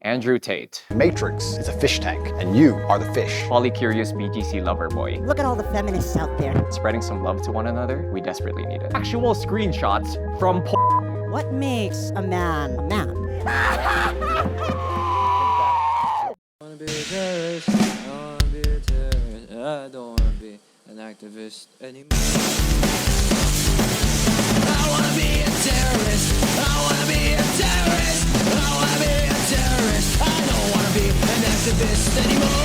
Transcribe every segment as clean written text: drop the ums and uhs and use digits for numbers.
Andrew Tate. Matrix is a fish tank, and you are the fish. Polycurious BGC lover boy. Look at all the feminists out there. Spreading some love to one another, we desperately need it. Actual screenshots from What makes a man a man? I wanna be a terrorist, I wanna be a terrorist, I don't wanna be an activist anymore. I wanna be a terrorist, I wanna be a terrorist, I wanna be a terrorist, I don't wanna be an activist anymore.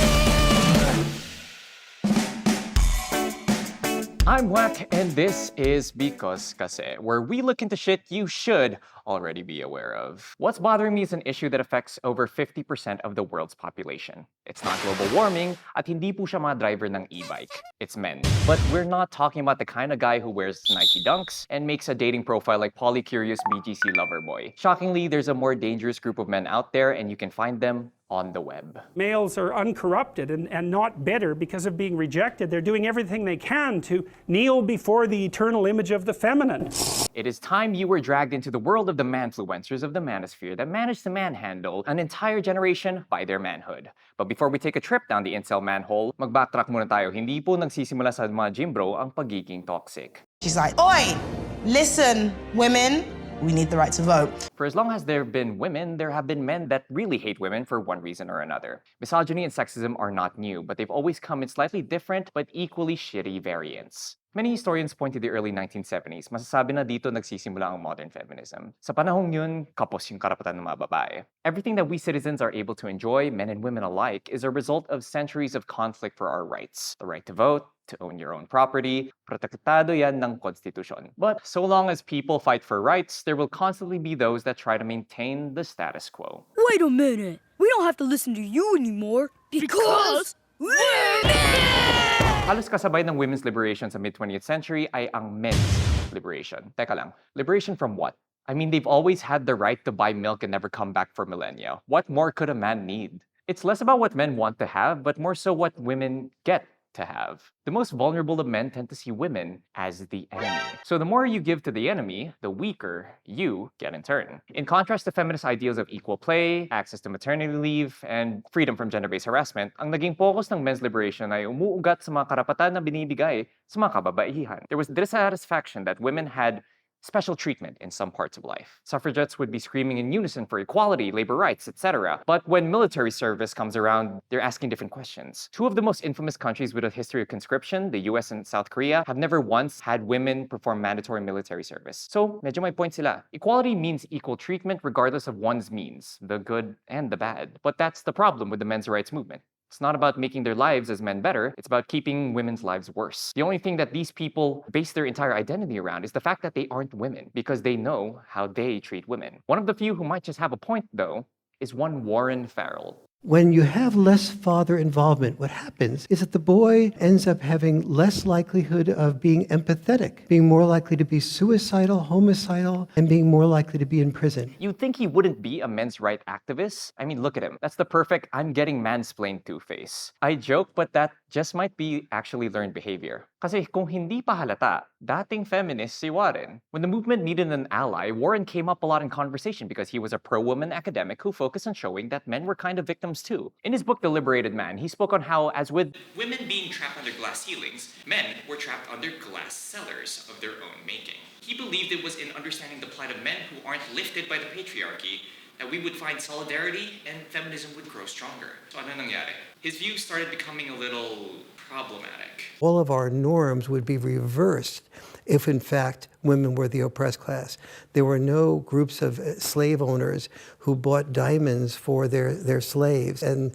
I'm Whack, and this is Because Kasi, where we look into shit you should already be aware of. What's bothering me is an issue that affects over 50% of the world's population. It's not global warming, at hindi po siya mga driver ng e-bike. It's men. But we're not talking about the kind of guy who wears Nike Dunks and makes a dating profile like polycurious BGC lover boy. Shockingly, there's a more dangerous group of men out there, and you can find them on the web. Males are uncorrupted and not bitter because of being rejected. They're doing everything they can to kneel before the eternal image of the feminine. It is time you were dragged into the world of the manfluencers of the Manosphere that managed to manhandle an entire generation by their manhood. But before we take a trip down the incel manhole, mag-backtrack muna tayo. Hindi po nagsisimula sa mga gym bro ang pagiging toxic. She's like, oi, listen, women, we need the right to vote. For as long as there have been women, there have been men that really hate women for one reason or another. Misogyny and sexism are not new, but they've always come in slightly different but equally shitty variants. Many historians point to the early 1970s. Masasabi na dito nagsisimula ang modern feminism. Sa panahong yun, kapos yung karapatan ng mga babae. Everything that we citizens are able to enjoy, men and women alike, is a result of centuries of conflict for our rights. The right to vote, to own your own property, protektado yan ng konstitusyon. But so long as people fight for rights, there will constantly be those that try to maintain the status quo. Wait a minute. We don't have to listen to you anymore because women! Halos kasabay ng women's liberation sa mid-20th century ay ang men's liberation. Teka lang, liberation from what? I mean, they've always had the right to buy milk and never come back for millennia. What more could a man need? It's less about what men want to have, but more so what women get to have. The most vulnerable of men tend to see women as the enemy. So the more you give to the enemy, the weaker you get in turn. In contrast to feminist ideals of equal play, access to maternity leave, and freedom from gender-based harassment, ang naging focus ng men's liberation ay umuugat sa mga karapatan na binibigay sa mga kababaihan. There was dissatisfaction that women had special treatment in some parts of life. Suffragettes would be screaming in unison for equality, labor rights, etc. But when military service comes around, they're asking different questions. Two of the most infamous countries with a history of conscription, the US and South Korea, have never once had women perform mandatory military service. So, medyo may point sila. Equality means equal treatment regardless of one's means, the good and the bad. But that's the problem with the men's rights movement. It's not about making their lives as men better, it's about keeping women's lives worse. The only thing that these people base their entire identity around is the fact that they aren't women, because they know how they treat women. One of the few who might just have a point, though, is one Warren Farrell. When you have less father involvement, what happens is that the boy ends up having less likelihood of being empathetic, being more likely to be suicidal, homicidal, and being more likely to be in prison. You'd think he wouldn't be a men's right activist. I mean, look at him. That's the perfect I'm getting mansplained to face. I joke, but that just might be actually learned behavior. Kasi kung hindi pa halata, dating feminist si Warren. When the movement needed an ally, Warren came up a lot in conversation because he was a pro-woman academic who focused on showing that men were kind of victims too. In his book, The Liberated Man, he spoke on how, as with women being trapped under glass ceilings, men were trapped under glass cellars of their own making. He believed it was in understanding the plight of men who aren't lifted by the patriarchy that we would find solidarity and feminism would grow stronger. So ano nangyari? His views started becoming a little problematic. All of our norms would be reversed if, in fact, women were the oppressed class. There were no groups of slave owners who bought diamonds for their slaves and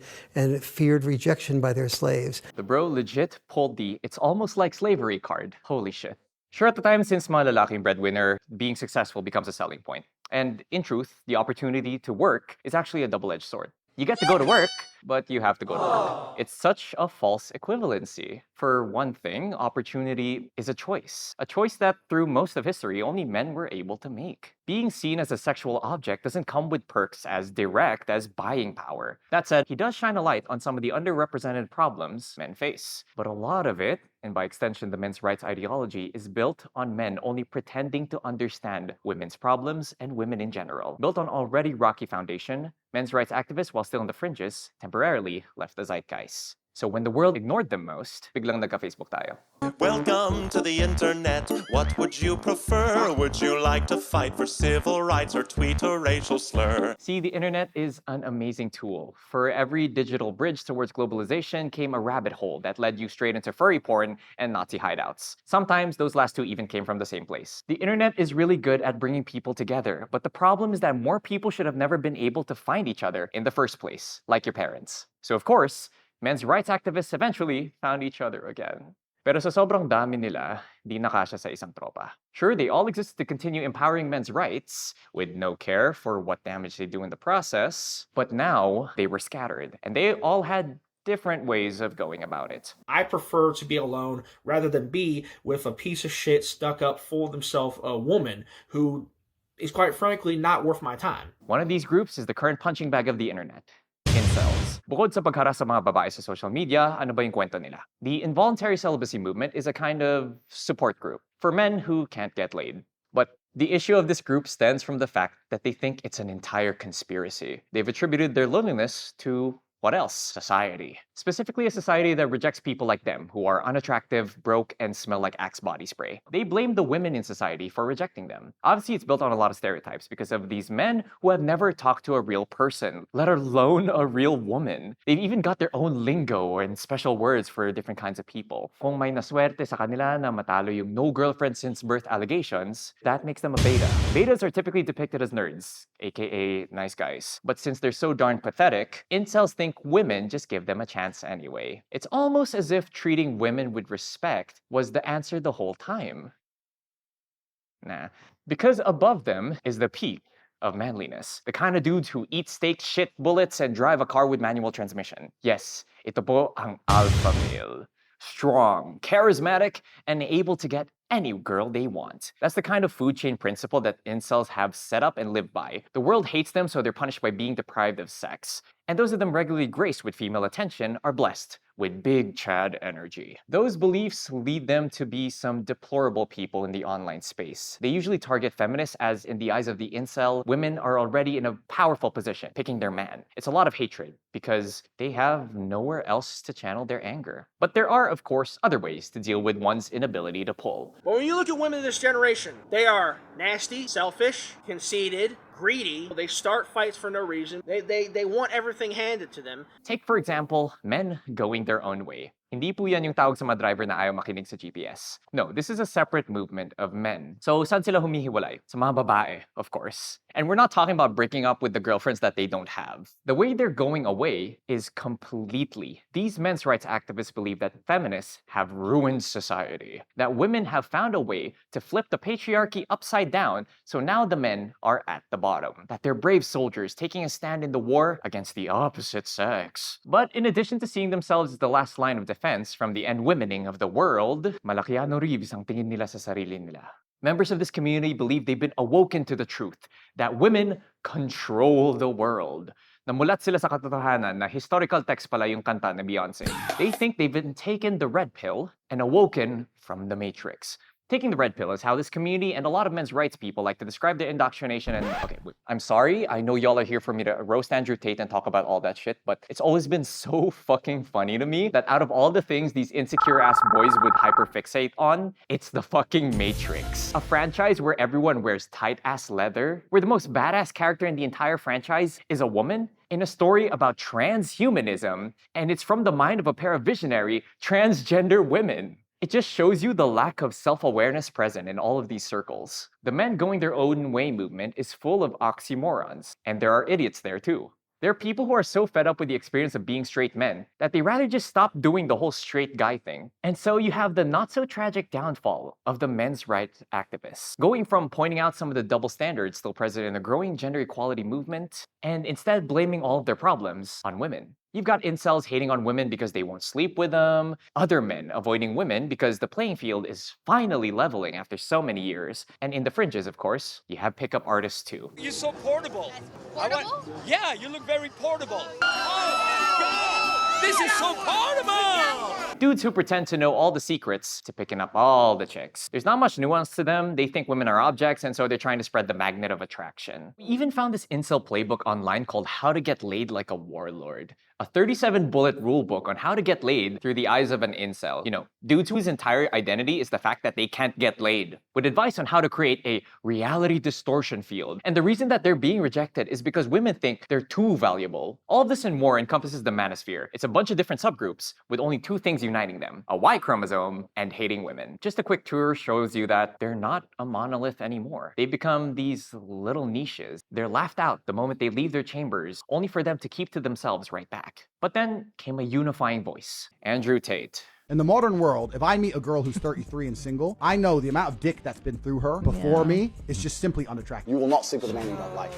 feared rejection by their slaves. The bro legit pulled the "it's almost like slavery" card. Holy shit. Sure, at the time, since mga lalaking breadwinner, being successful becomes a selling point. And in truth, the opportunity to work is actually a double-edged sword. You get to go to work, but you have to go to work. It's such a false equivalency. For one thing, opportunity is a choice that through most of history, only men were able to make. Being seen as a sexual object doesn't come with perks as direct as buying power. That said, he does shine a light on some of the underrepresented problems men face. But a lot of it and by extension, the men's rights ideology, is built on men only pretending to understand women's problems and women in general. Built on already rocky foundation, men's rights activists, while still in the fringes, temporarily left the zeitgeist. So when the world ignored them most, biglang nagka-Facebook tayo. Welcome to the internet. What would you prefer? Would you like to fight for civil rights or tweet a racial slur? See, the internet is an amazing tool. For every digital bridge towards globalization came a rabbit hole that led you straight into furry porn and Nazi hideouts. Sometimes those last two even came from the same place. The internet is really good at bringing people together, but the problem is that more people should have never been able to find each other in the first place, like your parents. So of course, men's rights activists eventually found each other again. Pero sa sobrang dami nila, di nakasya sa isang tropa. Sure, they all exist to continue empowering men's rights, with no care for what damage they do in the process, but now they were scattered, and they all had different ways of going about it. I prefer to be alone rather than be with a piece of shit stuck up full of himself a woman who is quite frankly not worth my time. One of these groups is the current punching bag of the internet. Incels. Bukod sa pagharas sa mga babae sa social media, ano ba yung kwento nila? The involuntary celibacy movement is a kind of support group for men who can't get laid. But the issue of this group stems from the fact that they think it's an entire conspiracy. They've attributed their loneliness to what else? Society. Specifically a society that rejects people like them, who are unattractive, broke, and smell like Axe body spray. They blame the women in society for rejecting them. Obviously, it's built on a lot of stereotypes because of these men who have never talked to a real person, let alone a real woman. They've even got their own lingo and special words for different kinds of people. Kung may naswerte sa kanila na matalo yung no girlfriend since birth allegations, that makes them a beta. Betas are typically depicted as nerds, aka nice guys. But since they're so darn pathetic, incels think women just give them a chance anyway. It's almost as if treating women with respect was the answer the whole time. Nah, because above them is the peak of manliness. The kind of dudes who eat steak, shit bullets, and drive a car with manual transmission. Yes, ito po ang alpha male. Strong, charismatic, and able to get any girl they want. That's the kind of food chain principle that incels have set up and live by. The world hates them, so they're punished by being deprived of sex. And those of them regularly graced with female attention are blessed with big Chad energy. Those beliefs lead them to be some deplorable people in the online space. They usually target feminists as, in the eyes of the incel, women are already in a powerful position, picking their man. It's a lot of hatred because they have nowhere else to channel their anger. But there are, of course, other ways to deal with one's inability to pull. But when you look at women of this generation, they are nasty, selfish, conceited, greedy. They start fights for no reason. They want everything handed to them. Take, for example, men going their own way. Hindi po yan yung tawag sa mga driver na ayaw makinig sa GPS. No, this is a separate movement of men. So, saan sila humihiwalay? Sa mga babae, of course. And we're not talking about breaking up with the girlfriends that they don't have. The way they're going away is completely. These men's rights activists believe that feminists have ruined society. That women have found a way to flip the patriarchy upside down, so now the men are at the bottom. That they're brave soldiers taking a stand in the war against the opposite sex. But in addition to seeing themselves as the last line of defense from the end-womening of the world, malakiano ribs ang tingin nila sa sarili nila. Members of this community believe they've been awoken to the truth that women control the world. Namulat sila sa katotohanan na historical text pala yung kanta ni Beyonce. They think they've been taken the red pill and awoken from the Matrix. Taking the red pill is how this community and a lot of men's rights people like to describe their indoctrination and... Okay, wait, I'm sorry, I know y'all are here for me to roast Andrew Tate and talk about all that shit, but it's always been so fucking funny to me that out of all the things these insecure-ass boys would hyperfixate on, it's the fucking Matrix. A franchise where everyone wears tight-ass leather, where the most badass character in the entire franchise is a woman, in a story about transhumanism, and it's from the mind of a pair of visionary transgender women. It just shows you the lack of self-awareness present in all of these circles. The men going their own way movement is full of oxymorons, and there are idiots there too. There are people who are so fed up with the experience of being straight men that they rather just stop doing the whole straight guy thing. And so you have the not-so-tragic downfall of the men's rights activists, going from pointing out some of the double standards still present in the growing gender equality movement, and instead blaming all of their problems on women. You've got incels hating on women because they won't sleep with them, other men avoiding women because the playing field is finally leveling after so many years, and in the fringes, of course, you have pickup artists too. You're so portable. Portable? Yeah, you look very portable. Oh my God! This is so horrible! Dudes who pretend to know all the secrets to picking up all the chicks. There's not much nuance to them. They think women are objects, and so they're trying to spread the magnet of attraction. We even found this incel playbook online called How to Get Laid Like a Warlord. A 37-bullet rule book on how to get laid through the eyes of an incel. You know, dudes whose entire identity is the fact that they can't get laid. With advice on how to create a reality distortion field. And the reason that they're being rejected is because women think they're too valuable. All of this and more encompasses the Manosphere. It's a bunch of different subgroups with only two things uniting them: a Y chromosome and hating women. Just a quick tour shows you that they're not a monolith anymore. They've become these little niches. They're laughed out the moment they leave their chambers, only for them to keep to themselves right back. But then came a unifying voice: Andrew Tate. In the modern world, if I meet a girl who's 33 and single, I know the amount of dick that's been through her before me is just simply unattractive. You will not sleep with a man you don't like.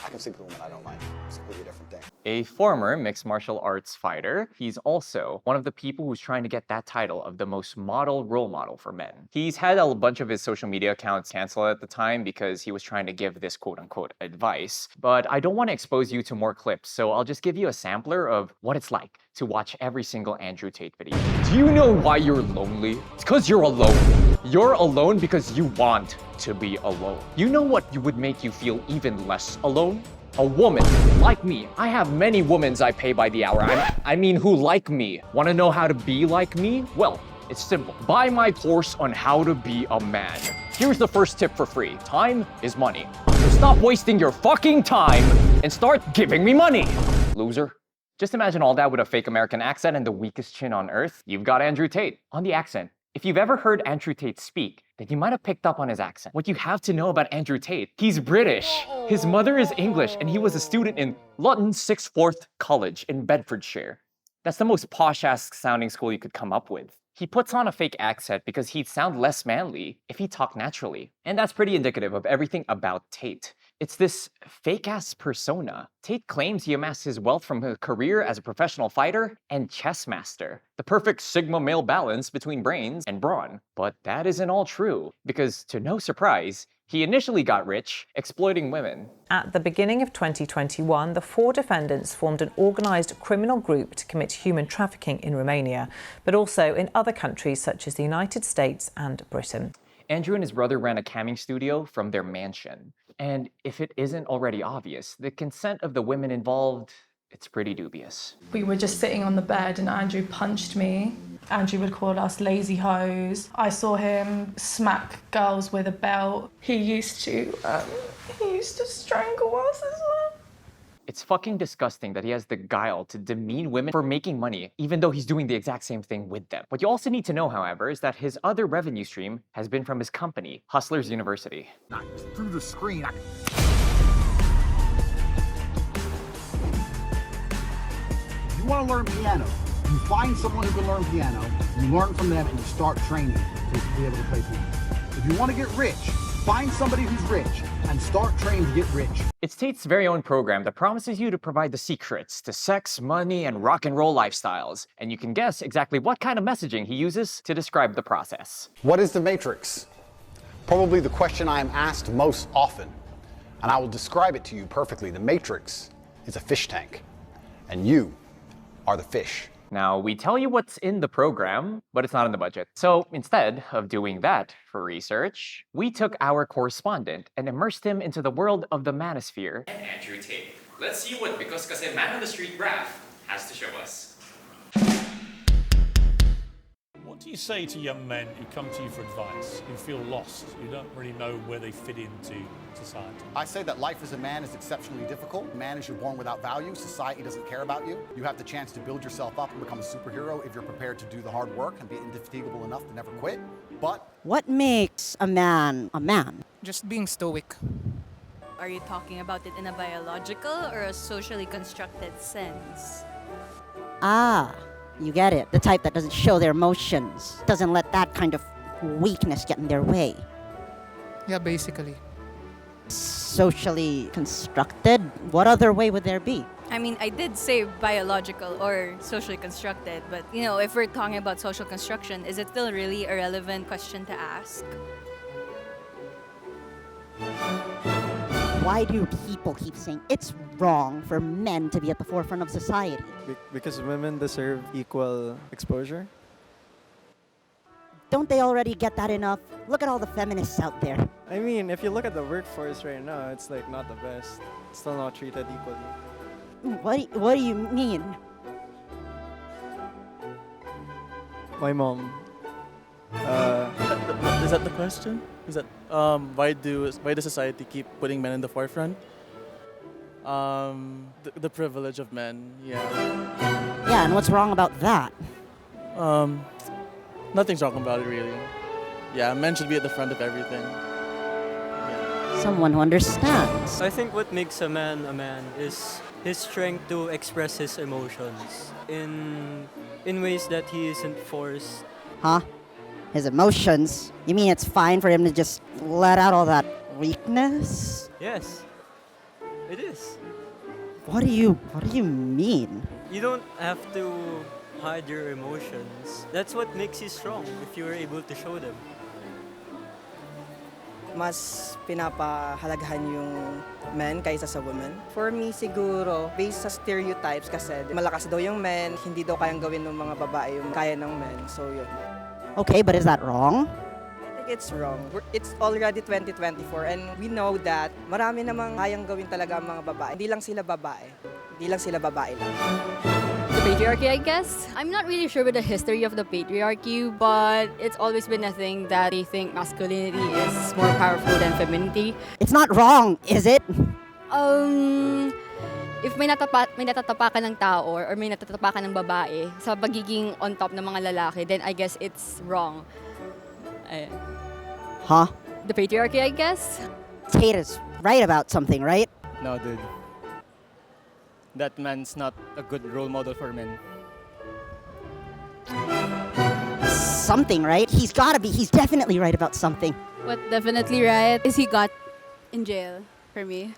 I can sleep with a woman I don't like. It's a completely different thing. A former mixed martial arts fighter, he's also one of the people who's trying to get that title of the most model role model for men. He's had a bunch of his social media accounts canceled at the time because he was trying to give this quote-unquote advice. But I don't want to expose you to more clips, so I'll just give you a sampler of what it's like to watch every single Andrew Tate video. Do you know why you're lonely? It's because you're alone. You're alone because you want to be alone. You know what would make you feel even less alone? A woman like me. I have many womans I pay by the hour. I mean who like me. Want to know how to be like me? Well, it's simple. Buy my course on how to be a man. Here's the first tip for free. Time is money. So stop wasting your fucking time and start giving me money, loser. Just imagine all that with a fake American accent and the weakest chin on earth. You've got Andrew Tate. On the accent, if you've ever heard Andrew Tate speak, then you might have picked up on his accent. What you have to know about Andrew Tate, he's British. His mother is English, and he was a student in Luton Sixth Forth College in Bedfordshire. That's the most posh-ass sounding school you could come up with. He puts on a fake accent because he'd sound less manly if he talked naturally. And that's pretty indicative of everything about Tate. It's this fake-ass persona. Tate claims he amassed his wealth from a career as a professional fighter and chess master. The perfect Sigma male balance between brains and brawn. But that isn't all true, because to no surprise, he initially got rich exploiting women. At the beginning of 2021, the 4 defendants formed an organised criminal group to commit human trafficking in Romania, but also in other countries such as the United States and Britain. Andrew and his brother ran a camming studio from their mansion. And if it isn't already obvious, the consent of the women involved, it's pretty dubious. We were just sitting on the bed and Andrew punched me. Andrew would call us lazy hoes. I saw him smack girls with a belt. He used to strangle us as well. It's fucking disgusting that he has the guile to demean women for making money, even though he's doing the exact same thing with them. What you also need to know, however, is that his other revenue stream has been from his company, Hustlers University. Through the screen, If you want to learn piano, you find someone who can learn piano, you learn from them, and you start training to be able to play piano. If you want to get rich, find somebody who's rich and start training to get rich. It's Tate's very own program that promises you to provide the secrets to sex, money, and rock and roll lifestyles. And you can guess exactly what kind of messaging he uses to describe the process. What is the Matrix? Probably the question I am asked most often. And I will describe it to you perfectly. The Matrix is a fish tank, and you are the fish. Now, we tell you what's in the program, but it's not in the budget. So instead of doing that for research, we took our correspondent and immersed him into the world of the Manosphere. And Andrew Tate. Let's see what Because Kasi Man on the Street Raph has to show us. What do you say to young men who come to you for advice, who feel lost, who don't really know where they fit into society? I say that life as a man is exceptionally difficult. Man is you're born without value. Society doesn't care about you. You have the chance to build yourself up and become a superhero if you're prepared to do the hard work and be indefatigable enough to never quit. But what makes a man a man? Just being stoic. Are you talking about it in a biological or a socially constructed sense? Ah, you get it. The type that doesn't show their emotions, doesn't let that kind of weakness get in their way. Yeah, basically. Socially constructed? What other way would there be? I mean, I did say biological or socially constructed, but you know, if we're talking about social construction, is it still really a relevant question to ask? Why do people keep saying it's wrong for men to be at the forefront of society? Because women deserve equal exposure. Don't they already get that enough? Look at all the feminists out there. I mean, if you look at the workforce right now, it's like not the best. It's still not treated equally. What do you mean? My mom. Is that the question? Is that why does society keep putting men in the forefront? The privilege of men, yeah. Yeah, and what's wrong about that? Nothing's wrong about it really. Yeah, men should be at the front of everything. Someone who understands. I think what makes a man is his strength to express his emotions in ways that he isn't forced. Huh? His emotions? You mean it's fine for him to just let out all that weakness? Yes, it is. What do you mean? You don't have to hide your emotions. That's what makes you strong if you are able to show them. Mas pinapahalagahan yung men kaysa sa women. For me, siguro, based sa stereotypes kasi malakas daw yung men, hindi daw kayang gawin ng mga babae yung kaya ng men. So, yun. Okay, but is that wrong? I think it's wrong. It's already 2024 and we know that marami namang kayang gawin talaga ang mga babae. Hindi lang sila babae. Hindi lang sila babae lang. The patriarchy, I guess. I'm not really sure with the history of the patriarchy, but it's always been a thing that they think masculinity is more powerful than femininity. It's not wrong, is it? If may natatapakan ng tao or may natatapakan ng babae sa pagiging on top ng mga lalaki, then I guess it's wrong. Huh? The patriarchy, I guess. Tate is right about something, right? No, dude. That man's not a good role model for men. Something, right? He's gotta be. He's definitely right about something. What definitely right is he got in jail for me.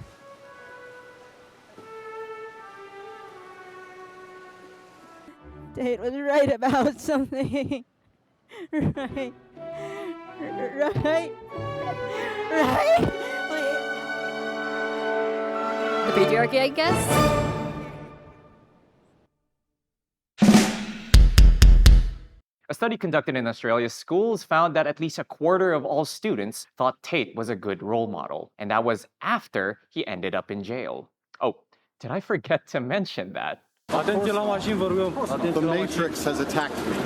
Tate was right about something. Right. Right. Right. The patriarchy, I guess. A study conducted in Australia's schools found that at least a quarter of all students thought Tate was a good role model, and that was after he ended up in jail. Oh, did I forget to mention that? The Matrix has attacked me.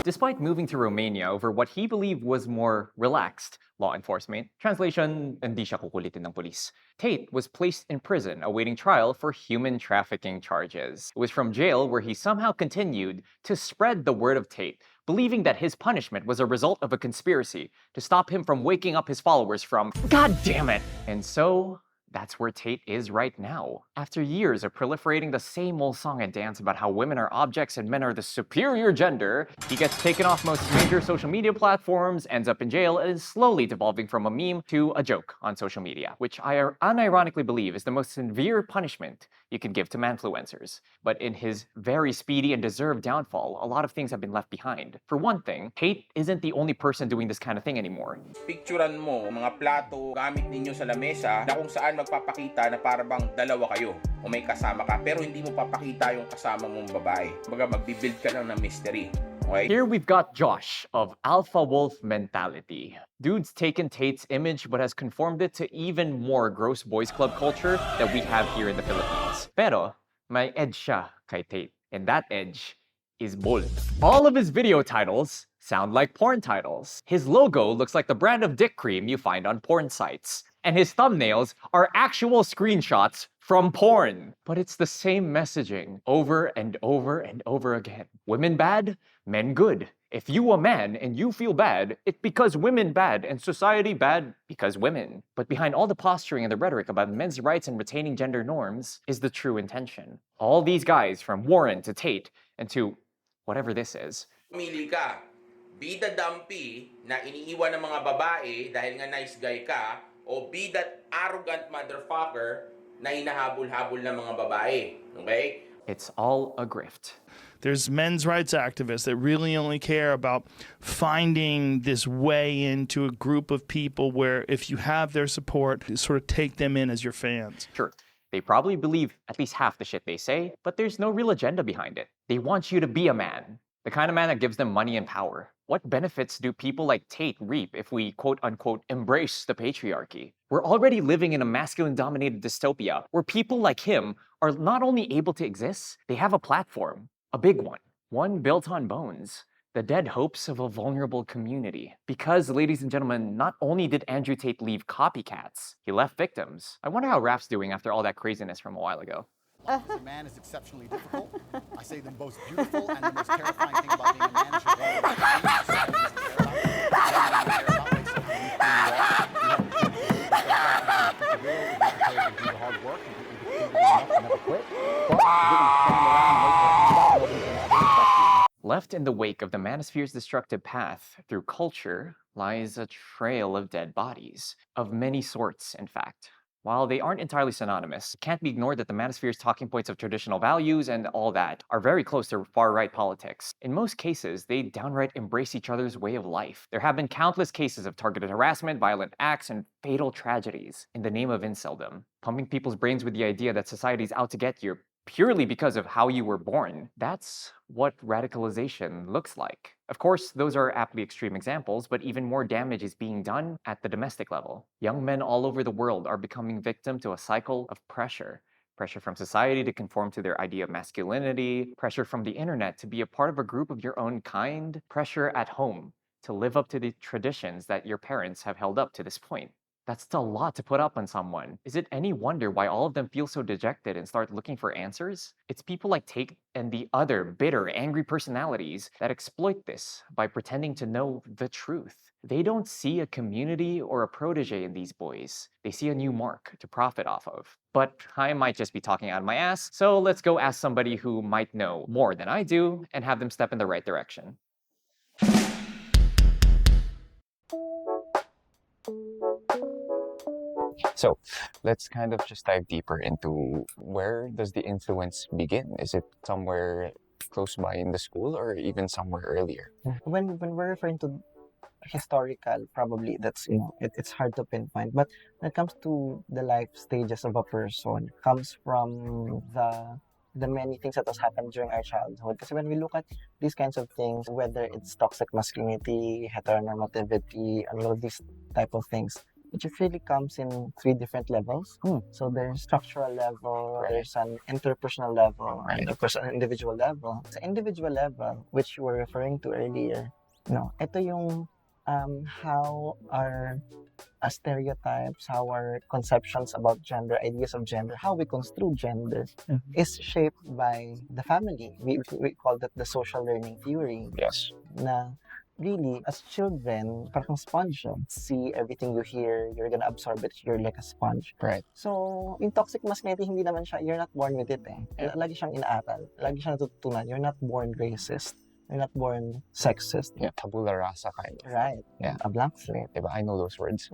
Despite moving to Romania over what he believed was more relaxed law enforcement, translation, hindi siya kukulitin ng police, Tate was placed in prison awaiting trial for human trafficking charges. It was from jail where he somehow continued to spread the word of Tate, believing that his punishment was a result of a conspiracy to stop him from waking up his followers from, God damn it! And so, that's where Tate is right now. After years of proliferating the same old song and dance about how women are objects and men are the superior gender, he gets taken off most major social media platforms, ends up in jail, and is slowly devolving from a meme to a joke on social media, which I unironically believe is the most severe punishment you can give to manfluencers. But in his very speedy and deserved downfall, a lot of things have been left behind. For one thing, Tate isn't the only person doing this kind of thing anymore. Picturean mo mga plato gamit ninyo sa lamesa na kung saan magpapakita na para bang dalawa kayo o may kasama ka pero hindi mo papakita yung kasama mong babae. Baga magbibuild ka lang ng mystery. Okay? Here we've got Josh of Alpha Wolf Mentality. Dude's taken Tate's image but has conformed it to even more gross boys club culture that we have here in the Philippines. Pero may edge siya kay Tate, and that edge is bold. All of his video titles sound like porn titles. His logo looks like the brand of dick cream you find on porn sites. And his thumbnails are actual screenshots from porn. But it's the same messaging over and over and over again. Women bad, men good. If you a man and you feel bad, it's because women bad and society bad because women. But behind all the posturing and the rhetoric about men's rights and retaining gender norms is the true intention. All these guys from Warren to Tate and to whatever this is. Pumili ka. Bida dumpy na iniiwan ng mga babae dahil nga nice guy ka o be that arrogant motherfucker na hinahabol-habol ng mga babae. Okay? It's all a grift. There's men's rights activists that really only care about finding this way into a group of people where if you have their support, you sort of take them in as your fans. Sure, they probably believe at least half the shit they say, but there's no real agenda behind it. They want you to be a man, the kind of man that gives them money and power. What benefits do people like Tate reap if we quote-unquote embrace the patriarchy? We're already living in a masculine-dominated dystopia where people like him are not only able to exist, they have a platform, a big one built on bones, the dead hopes of a vulnerable community. Because, ladies and gentlemen, not only did Andrew Tate leave copycats, he left victims. I wonder how Raph's doing after all that craziness from a while ago. A man is exceptionally difficult. I say the most beautiful and the most terrifying thing about being a man is Left in the wake of the Manosphere's destructive path through culture lies a trail of dead bodies, of many sorts, in fact. While they aren't entirely synonymous, it can't be ignored that the Manosphere's talking points of traditional values and all that are very close to far-right politics. In most cases, they downright embrace each other's way of life. There have been countless cases of targeted harassment, violent acts, and fatal tragedies in the name of inceldom. Pumping people's brains with the idea that society's out to get you purely because of how you were born. That's what radicalization looks like. Of course, those are aptly extreme examples, but even more damage is being done at the domestic level. Young men all over the world are becoming victim to a cycle of pressure. Pressure from society to conform to their idea of masculinity, pressure from the internet to be a part of a group of your own kind, pressure at home to live up to the traditions that your parents have held up to this point. That's a lot to put up on someone. Is it any wonder why all of them feel so dejected and start looking for answers? It's people like Tate and the other bitter, angry personalities that exploit this by pretending to know the truth. They don't see a community or a protege in these boys. They see a new mark to profit off of. But I might just be talking out of my ass, so let's go ask somebody who might know more than I do and have them step in the right direction. So let's kind of just dive deeper into where does the influence begin? Is it somewhere close by in the school or even somewhere earlier? When we're referring to historical, probably that's, it's hard to pinpoint. But when it comes to the life stages of a person, comes from the many things that has happened during our childhood. Because when we look at these kinds of things, whether it's toxic masculinity, heteronormativity, and all of these type of things, it just really comes in 3 different levels. So there's structural level, there's an interpersonal level, and of course an individual level. Sa individual level, which you were referring to earlier, ito yung how our stereotypes, how our conceptions about gender, ideas of gender, how we construe gender, is shaped by the family. We call that the social learning theory. Yes. Na really, as children, parang sponge. See everything you hear, you're gonna absorb it. You're like a sponge. Right. So, in toxic masculinity, hindi naman siya, you're not born with it Lagi siyang inaaral. Lagi siyang natutunan. You're not born racist. You're not born sexist. Yeah, tabula rasa kind of. Right. Yeah. A blank slate. Diba? I know those words.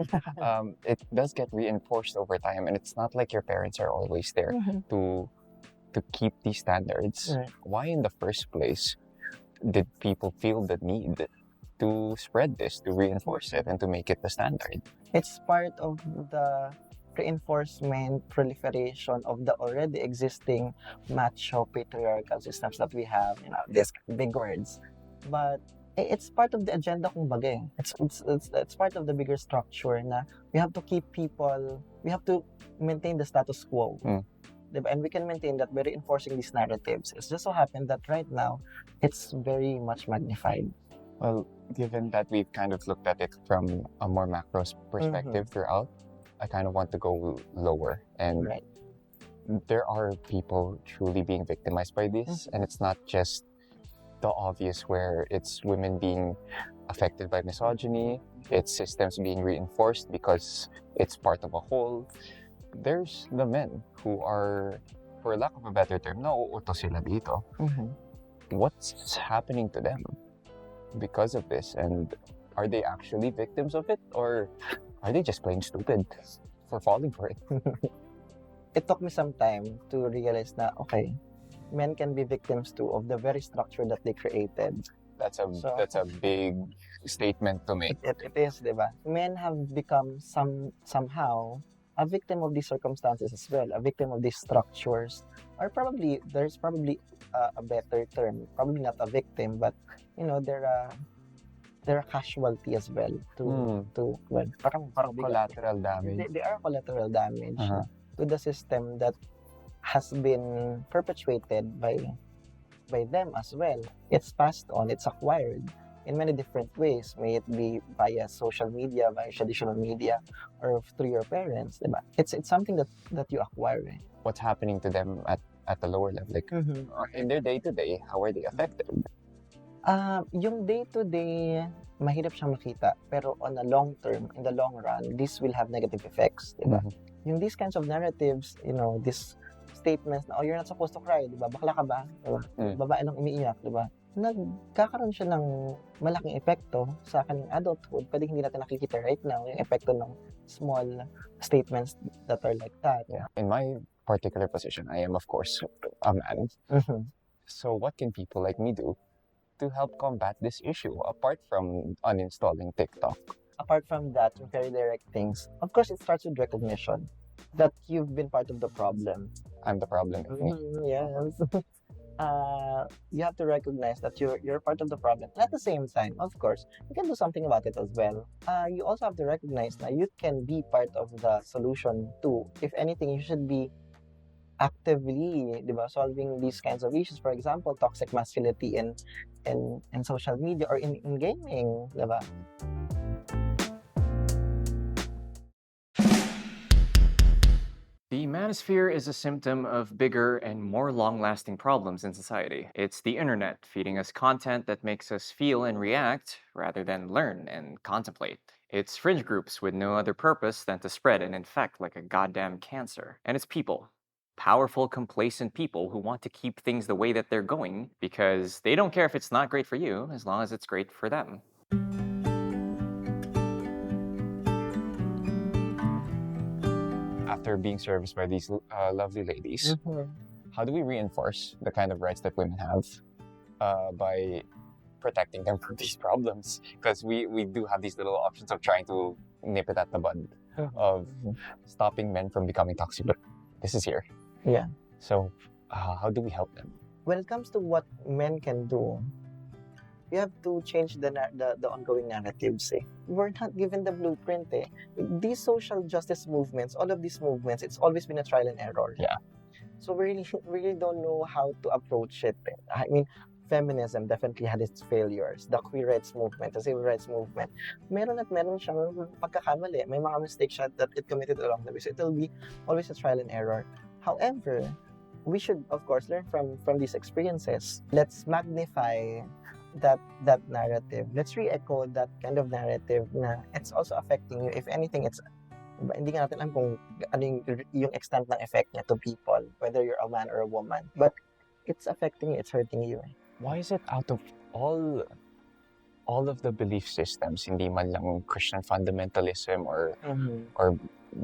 It does get reinforced over time, and it's not like your parents are always there to keep these standards. Right. Why in the first place did people feel the need to spread this, to reinforce it, and to make it the standard? It's part of the reinforcement, proliferation of the already existing macho patriarchal systems that we have, these big words. But it's part of the agenda kumbaga. It's part of the bigger structure na we have to keep people, we have to maintain the status quo. And we can maintain that by reinforcing these narratives. It's just so happened that right now, it's very much magnified. Well, given that we've kind of looked at it from a more macro perspective throughout, I kind of want to go lower. And there are people truly being victimized by this, and it's not just the obvious where it's women being affected by misogyny, it's systems being reinforced because it's part of a whole. There's the men who are, for lack of a better term, nauuto sila dito. What's happening to them because of this? And are they actually victims of it? Or are they just plain stupid for falling for it? It took me some time to realize na, okay, men can be victims too of the very structure that they created. That's a big statement to make. It is, diba? Men have become somehow a victim of these circumstances as well, a victim of these structures, or there's probably a better term, probably not a victim, but they're a casualty as well parang collateral damage. They are collateral damage to the system that has been perpetuated by them as well. It's passed on, it's acquired in many different ways, may it be via social media, via traditional media, or through your parents, diba? It's something that you acquire. What's happening to them at the lower level, like in their day-to-day, how are they affected? Yung day-to-day, mahirap siyang makita, pero on a long term, in the long run, this will have negative effects, diba? Yung these kinds of narratives, these statements na, you're not supposed to cry, diba? Bakla ka ba? Diba? Babae lang umiiyak, diba? Nagkakaroon siya ng malaking epekto sa kanyang adulthood. Pwede hindi natin nakikita right now yung epekto ng small statements that are like that. Yeah. In my particular position, I am, of course, a man. So what can people like me do to help combat this issue, apart from uninstalling TikTok? Apart from that, very direct things, of course, it starts with recognition that you've been part of the problem. I'm the problem. Yes. You have to recognize that you're part of the problem. And at the same time, of course, you can do something about it as well. You also have to recognize that you can be part of the solution too. If anything, you should be actively, diba, solving these kinds of issues. For example, toxic masculinity in social media or in gaming, diba? The manosphere is a symptom of bigger and more long-lasting problems in society. It's the internet feeding us content that makes us feel and react rather than learn and contemplate. It's fringe groups with no other purpose than to spread and infect like a goddamn cancer. And it's people. Powerful, complacent people who want to keep things the way that they're going because they don't care if it's not great for you as long as it's great for them. After being serviced by these lovely ladies, how do we reinforce the kind of rights that women have by protecting them from these problems? Because we do have these little options of trying to nip it at the bud, of stopping men from becoming toxic, but this is here. Yeah. So how do we help them? When it comes to what men can do, you have to change the ongoing narratives. We're not given the blueprint. These social justice movements, all of these movements, it's always been a trial and error. Yeah. So we really don't know how to approach it. I mean, feminism definitely had its failures. The queer rights movement, the civil rights movement, meron siyang pagkakamali. May mga mistakes siya that it committed along the way. So it will be always a trial and error. However, we should, of course, learn from these experiences. Let's magnify that narrative. Let's re-echo that kind of narrative na it's also affecting you. If anything, it's hindi nga natin alam kung ano yung extent ng effect niya to people, whether you're a man or a woman. But it's affecting you, it's hurting you. Why is it out of all of the belief systems, hindi man lang Christian fundamentalism or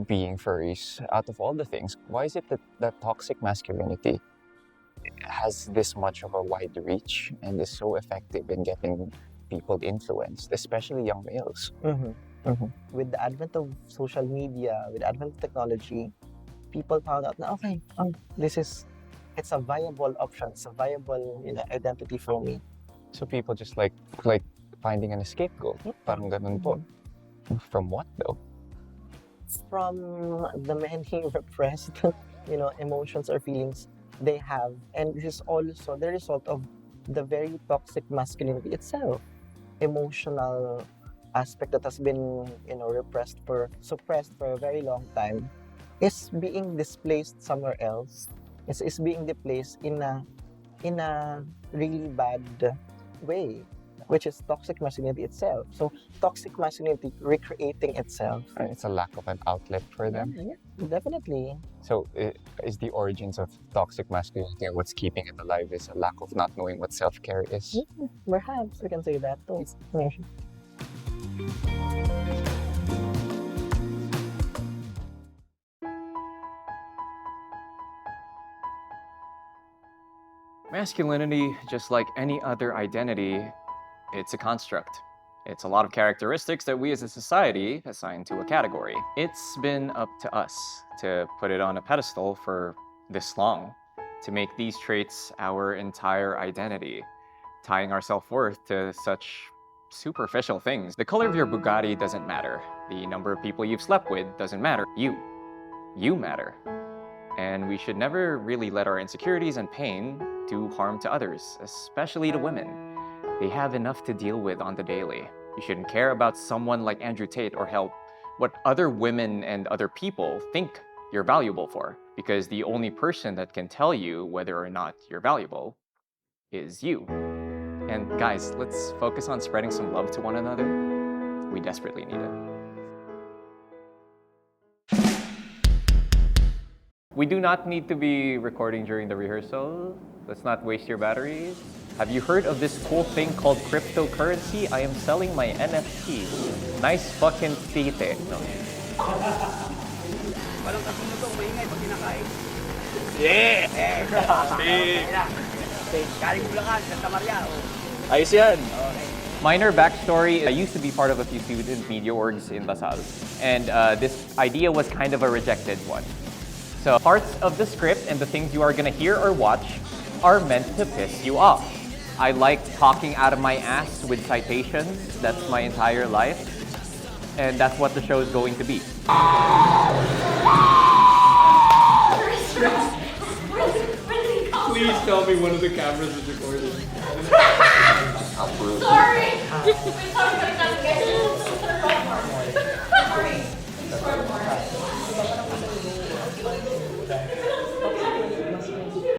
being furries, out of all the things, why is it that toxic masculinity has this much of a wide reach and is so effective in getting people influenced, especially young males? With the advent of social media, with the advent of technology, people found out na it's a viable option, it's a viable identity for me. So people just like finding an scapegoat, parang ganun po. From what though? From the many repressed, emotions or feelings they have, and this is also the result of the very toxic masculinity itself. Emotional aspect that has been, suppressed for a very long time is being displaced somewhere else. Is being displaced in a really bad way, which is toxic masculinity itself. So toxic masculinity recreating itself. It's a lack of an outlet for them. Yeah, definitely. So is the origins of toxic masculinity and what's keeping it alive is a lack of not knowing what self-care is? Perhaps we can say that too. Masculinity, just like any other identity, it's a construct. It's a lot of characteristics that we as a society assign to a category. It's been up to us to put it on a pedestal for this long, to make these traits our entire identity, tying our self-worth to such superficial things. The color of your Bugatti doesn't matter. The number of people you've slept with doesn't matter. You matter. And we should never really let our insecurities and pain do harm to others, especially to women. They have enough to deal with on the daily. You shouldn't care about someone like Andrew Tate or help what other women and other people think you're valuable for, because the only person that can tell you whether or not you're valuable is you. And guys, let's focus on spreading some love to one another. We desperately need it. We do not need to be recording during the rehearsal. Let's not waste your batteries. Have you heard of this cool thing called cryptocurrency? I am selling my NFTs. Nice fucking Tate. No. Minor backstory, I used to be part of a few student media orgs in Lasal. And this idea was kind of a rejected one. So parts of the script and the things you are gonna hear or watch are meant to piss you off. I like talking out of my ass with citations. That's my entire life. And that's what the show is going to be. Please tell me one of the cameras is recording. Sorry!